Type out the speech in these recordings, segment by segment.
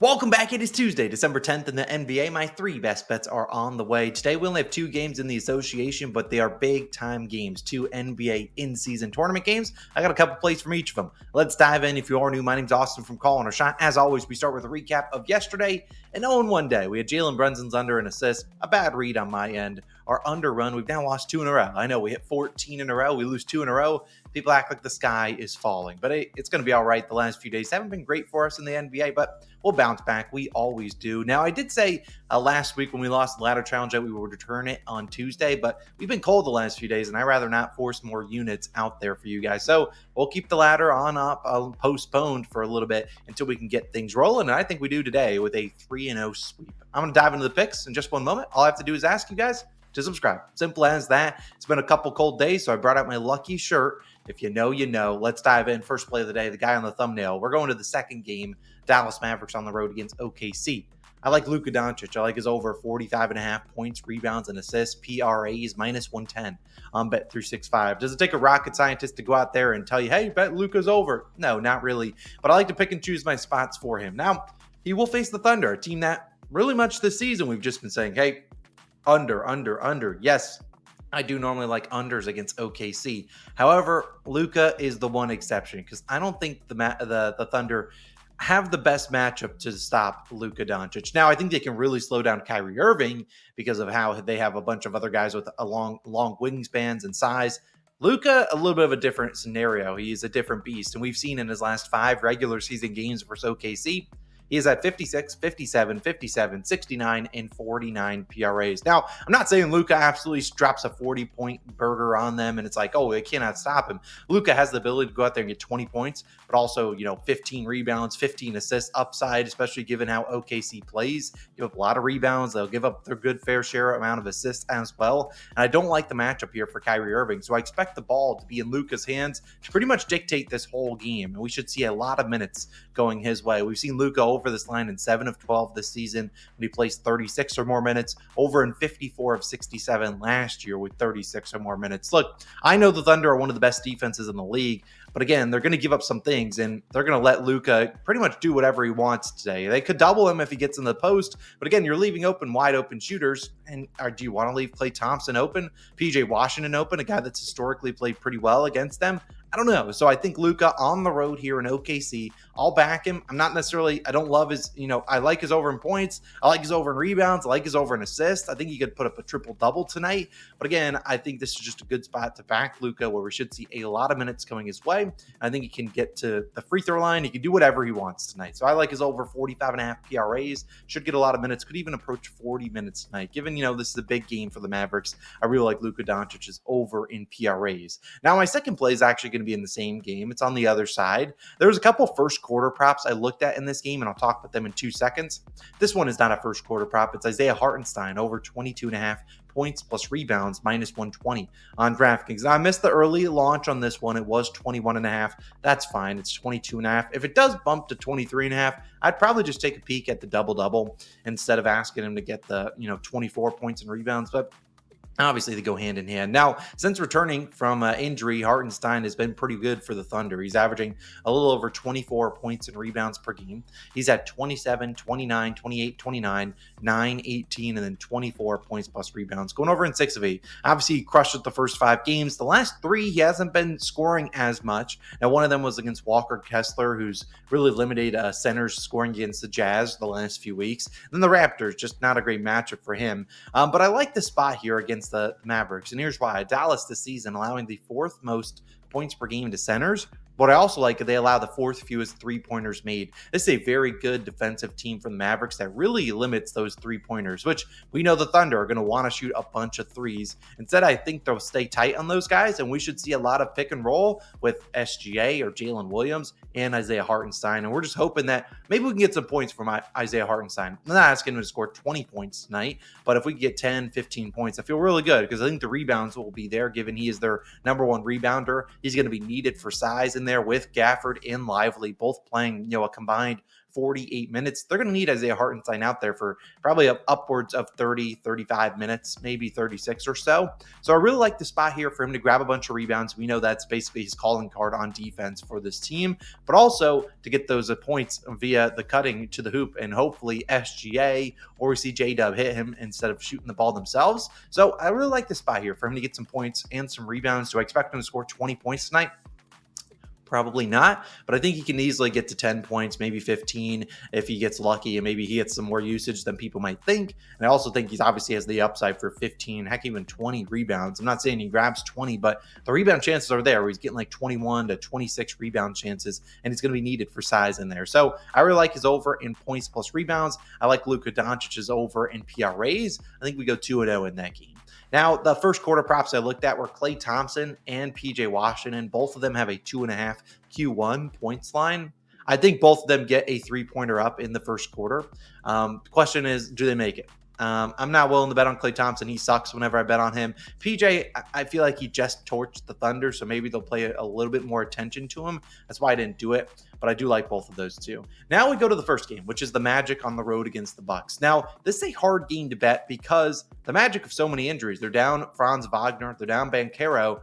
Welcome back. It is Tuesday, December 10th in the NBA. My three best bets are on the way. Today, we only have two games in the association, but they are big-time games, two NBA in-season tournament games. I got a couple plays from each of them. Let's dive in. If you are new, my name's Austin from Call and a Shot. As always, we start with a recap of yesterday and 0-1 day. We had Jalen Brunson's under an assist, a bad read on my end. Our under run, we've now lost two in a row. I know we hit 14 in a row. We lose two in a row. People act like the sky is falling, but it's going to be all right. The last few days haven't been great for us in the NBA, but we'll bounce back. We always do. Now, I did say last week when we lost the ladder challenge that we would return it on Tuesday, but we've been cold the last few days, and I'd rather not force more units out there for you guys. So we'll keep the ladder on up, postponed for a little bit until we can get things rolling, and I think we do today with a 3-0 sweep. I'm going to dive into the picks in just one moment. All I have to do is ask you guys to subscribe. Simple as that. It's been a couple cold days, so I brought out my lucky shirt. If you know, you know. Let's dive in. First play of the day, the guy on the thumbnail. We're going to the second game. Dallas Mavericks on the road against OKC. I like Luka Doncic. I like his over 45.5 points, rebounds, and assists. PRA is -110 on Bet365. Does it take a rocket scientist to go out there and tell you, hey, bet Luka's over? No, not really. But I like to pick and choose my spots for him. Now, he will face the Thunder, a team that really much this season we've just been saying, hey, under. Yes, I do normally like unders against OKC. However, Luka is the one exception because I don't think the Thunder have the best matchup to stop Luka Doncic. Now, I think they can really slow down Kyrie Irving because of how they have a bunch of other guys with a long wingspans and size. Luka, a little bit of a different scenario. He's a different beast, and we've seen in his last 5 regular season games versus OKC, he is at 56, 57, 57, 69, and 49 PRAs. Now, I'm not saying Luka absolutely drops a 40-point burger on them and it's like, oh, they cannot stop him. Luka has the ability to go out there and get 20 points, but also, 15 rebounds, 15 assists upside, especially given how OKC plays. Give up a lot of rebounds. They'll give up their good fair share amount of assists as well. And I don't like the matchup here for Kyrie Irving. So I expect the ball to be in Luka's hands to pretty much dictate this whole game. And we should see a lot of minutes going his way. We've seen Luka over this line in 7 of 12 this season when he plays 36 or more minutes, over in 54 of 67 last year with 36 or more minutes. Look, I know the Thunder are one of the best defenses in the league, but again, they're going to give up some things, and they're going to let Luka pretty much do whatever he wants today. They could double him if he gets in the post, but again, you're leaving wide open shooters. And do you want to leave Klay Thompson open, PJ Washington open, a guy that's historically played pretty well against them? I don't know. So I think Luka on the road here in OKC, I'll back him. I don't love his, I like his over in points. I like his over in rebounds. I like his over in assists. I think he could put up a triple-double tonight. But again, I think this is just a good spot to back Luka where we should see a lot of minutes coming his way. I think he can get to the free throw line. He can do whatever he wants tonight. So I like his over 45.5 PRAs. Should get a lot of minutes. Could even approach 40 minutes tonight. Given, this is a big game for the Mavericks, I really like Luka Doncic's over in PRAs. Now, my second play is actually going to be in the same game. It's on the other side. There was a couple first quarter props I looked at in this game, and I'll talk about them in 2 seconds. This one is not a first quarter prop. It's Isaiah Hartenstein over 22.5 points plus rebounds -120 on DraftKings. Now, I missed the early launch on this one. It was 21.5. That's fine. It's 22.5. If it does bump to 23.5, I'd probably just take a peek at the double-double instead of asking him to get the 24 points and rebounds. But obviously, they go hand in hand. Now, since returning from injury, Hartenstein has been pretty good for the Thunder. He's averaging a little over 24 points and rebounds per game. He's at 27, 29, 28, 29, 9, 18, and then 24 points plus rebounds, going over in 6 of 8. Obviously, he crushed it the first 5 games. The last 3, he hasn't been scoring as much. Now, one of them was against Walker Kessler, who's really limited centers scoring against the Jazz the last few weeks. Then the Raptors, just not a great matchup for him. But I like the spot here against the Mavericks, and here's why. Dallas this season allowing the 4th most points per game to centers, but I also like they allow the 4th fewest 3-pointers made. This is a very good defensive team from the Mavericks that really limits those 3-pointers, which we know the Thunder are going to want to shoot a bunch of threes. Instead, I think they'll stay tight on those guys, and we should see a lot of pick and roll with SGA or Jalen Williams and Isaiah Hartenstein, and we're just hoping that maybe we can get some points from Isaiah Hartenstein. I'm not asking him to score 20 points tonight, but if we get 10, 15 points, I feel really good because I think the rebounds will be there given he is their number 1 rebounder. He's going to be needed for size in there with Gafford and Lively, both playing, a combined 48 minutes. They're going to need Isaiah Hartenstein out there for probably upwards of 30, 35 minutes, maybe 36 or so. So I really like the spot here for him to grab a bunch of rebounds. We know that's basically his calling card on defense for this team, but also to get those points via the cutting to the hoop and hopefully SGA or we see J-Dub hit him instead of shooting the ball themselves. So I really like the spot here for him to get some points and some rebounds. Do I expect him to score 20 points tonight? Probably not, but I think he can easily get to 10 points, maybe 15 if he gets lucky and maybe he gets some more usage than people might think. And I also think he's obviously has the upside for 15, heck, even 20 rebounds. I'm not saying he grabs 20, but the rebound chances are there where he's getting like 21 to 26 rebound chances, and it's going to be needed for size in there. So I really like his over in points plus rebounds. I like Luka Doncic's over in PRAs. I think we go 2-0 in that game. Now, the first quarter props I looked at were Klay Thompson and PJ Washington. Both of them have a 2.5 Q1 points line. I think both of them get a three-pointer up in the first quarter. The question is, do they make it? I'm not willing to bet on Klay Thompson. He sucks whenever I bet on him. PJ, I feel like he just torched the Thunder, so maybe they'll pay a little bit more attention to him. That's why I didn't do it, but I do like both of those two. Now we go to the first game, which is the Magic on the road against the Bucks. Now, this is a hard game to bet because the Magic have so many injuries. They're down Franz Wagner, they're down Banchero.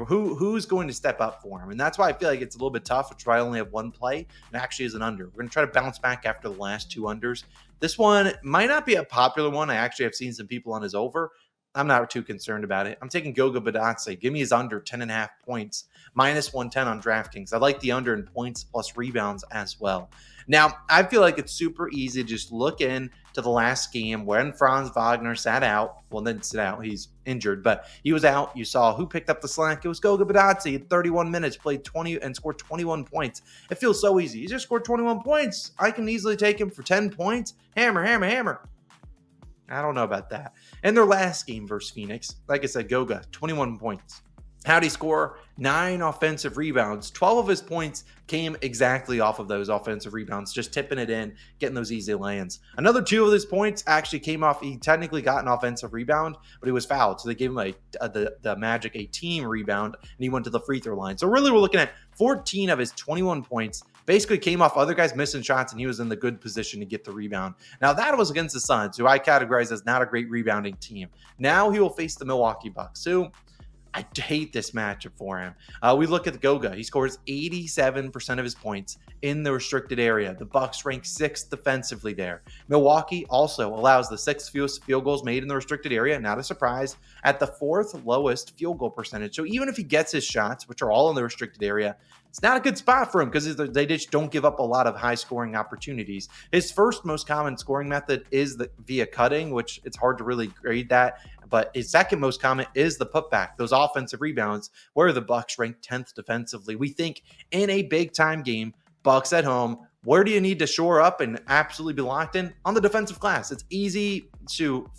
Who's going to step up for him? And that's why I feel like it's a little bit tough, which is why I only have one play and actually is an under. We're going to try to bounce back after the last two unders. This one might not be a popular one. I actually have seen some people on his over. I'm not too concerned about it. I'm taking Goga Bitadze. Give me his under 10.5 points, minus 110 on DraftKings. I like the under in points plus rebounds as well. Now, I feel like it's super easy to just look in to the last game when Franz Wagner sat out. Well, didn't sit out. He's injured, but he was out. You saw who picked up the slack. It was Goga Bitadze. He had 31 minutes, played 20 and scored 21 points. It feels so easy. He just scored 21 points. I can easily take him for 10 points. Hammer, hammer, hammer. I don't know about that. And their last game versus Phoenix, like I said, Goga, 21 points. How'd he score? 9 offensive rebounds. 12 of his points came exactly off of those offensive rebounds, just tipping it in, getting those easy lands. Another 2 of his points actually came off. He technically got an offensive rebound, but he was fouled. So they gave him the Magic a team rebound, and he went to the free throw line. So really we're looking at 14 of his 21 points basically came off other guys missing shots, and he was in the good position to get the rebound. Now, that was against the Suns, who I categorize as not a great rebounding team. Now he will face the Milwaukee Bucks, who I hate this matchup for him. We look at the Goga. He scores 87% of his points in the restricted area. The Bucks rank 6th defensively there. Milwaukee also allows the 6th fewest field goals made in the restricted area. Not a surprise. At the 4th lowest field goal percentage. So even if he gets his shots, which are all in the restricted area, it's not a good spot for him because they just don't give up a lot of high scoring opportunities. His first most common scoring method is via cutting, which it's hard to really grade that. But his second most common is the putback, those offensive rebounds, where the Bucks rank 10th defensively. We think in a big time game, Bucks at home, where do you need to shore up and absolutely be locked in? On the defensive glass. It's easy to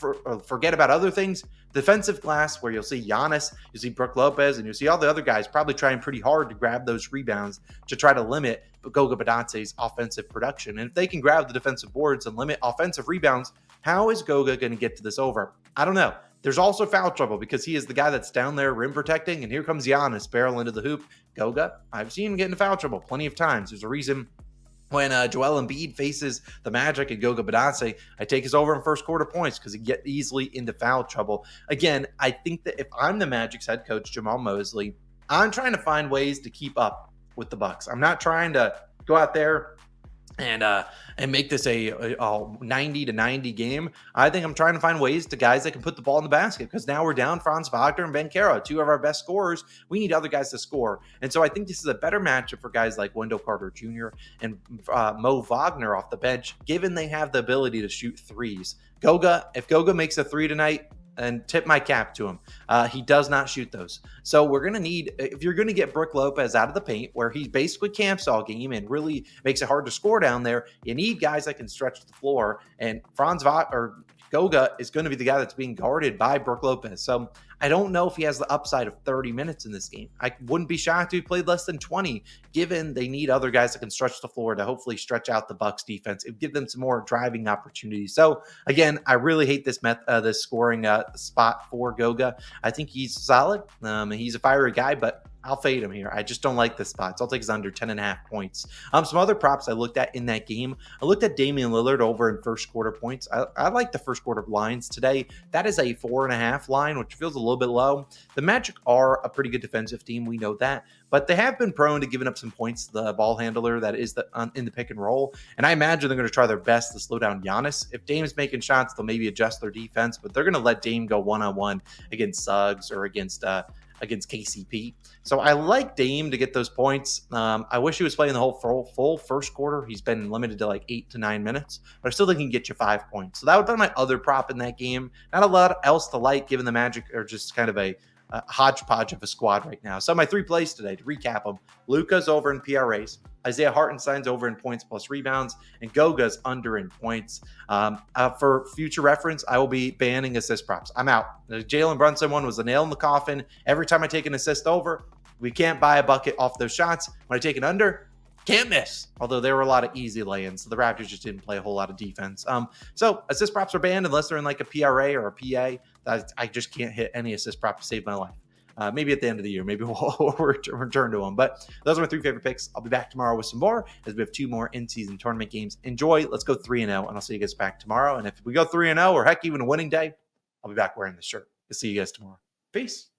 forget about other things. Defensive glass, where you'll see Giannis, you see Brook Lopez, and you see all the other guys probably trying pretty hard to grab those rebounds to try to limit Goga Bitadze's offensive production. And if they can grab the defensive boards and limit offensive rebounds, how is Goga going to get to this over? I don't know. There's also foul trouble because he is the guy that's down there rim protecting, and here comes Giannis barrel into the hoop. Goga, I've seen him get into foul trouble plenty of times. There's a reason when Joel Embiid faces the Magic and Goga Bitadze, I take his over in first quarter points because he get easily into foul trouble. Again, I think that if I'm the Magic's head coach, Jamal Mosley, I'm trying to find ways to keep up with the Bucks. I'm not trying to go out there and make this a 90-90 game. I think I'm trying to find ways to guys that can put the ball in the basket because now we're down Franz Wagner and Banchero, 2 of our best scorers. We need other guys to score. And so I think this is a better matchup for guys like Wendell Carter Jr. and Mo Wagner off the bench, given they have the ability to shoot threes. If Goga makes a 3 tonight, and tip my cap to him. He does not shoot those. So we're going to need, if you're going to get Brook Lopez out of the paint, where he basically camps all game and really makes it hard to score down there, you need guys that can stretch the floor. And Goga is going to be the guy that's being guarded by Brook Lopez. So I don't know if he has the upside of 30 minutes in this game. I wouldn't be shocked if he played less than 20, given they need other guys that can stretch the floor to hopefully stretch out the Bucks defense and give them some more driving opportunities. So again, I really hate this scoring spot for Goga. I think he's solid. He's a fiery guy, but I'll fade him here. I just don't like this spot. So I'll take his under 10.5 points. Some other props I looked at in that game. I looked at Damian Lillard over in first quarter points. I like the first quarter lines today. That is a 4.5 line, which feels a little bit low. The Magic are a pretty good defensive team. We know that. But they have been prone to giving up some points to the ball handler that is in the pick and roll. And I imagine they're going to try their best to slow down Giannis. If Dame's making shots, they'll maybe adjust their defense, but they're going to let Dame go one-on-one against Suggs or against KCP. So I like Dame to get those points. I wish he was playing the whole full first quarter. He's been limited to like 8 to 9 minutes, but I still think he can get you 5 points. So that would be my other prop in that game. Not a lot else to like, given the Magic are just kind of a hodgepodge of a squad right now. So my 3 plays today, to recap them: Luka's over in PRAs, Isaiah Hartenstein's over in points plus rebounds, and Goga's under in points. For future reference, I will be banning assist props. I'm out. The Jalen Brunson one was a nail in the coffin. Every time I take an assist over, we can't buy a bucket off those shots. When I take an under, can't miss. Although there were a lot of easy lay-ins. So the Raptors just didn't play a whole lot of defense. So assist props are banned unless they're in like a PRA or a PA. I just can't hit any assist prop to save my life. Maybe at the end of the year, maybe we'll return to them. But those are my 3 favorite picks. I'll be back tomorrow with some more, as we have 2 more in-season tournament games. Enjoy. Let's go 3-0, and I'll see you guys back tomorrow. And if we go 3-0, or heck, even a winning day, I'll be back wearing this shirt. I'll see you guys tomorrow. Peace.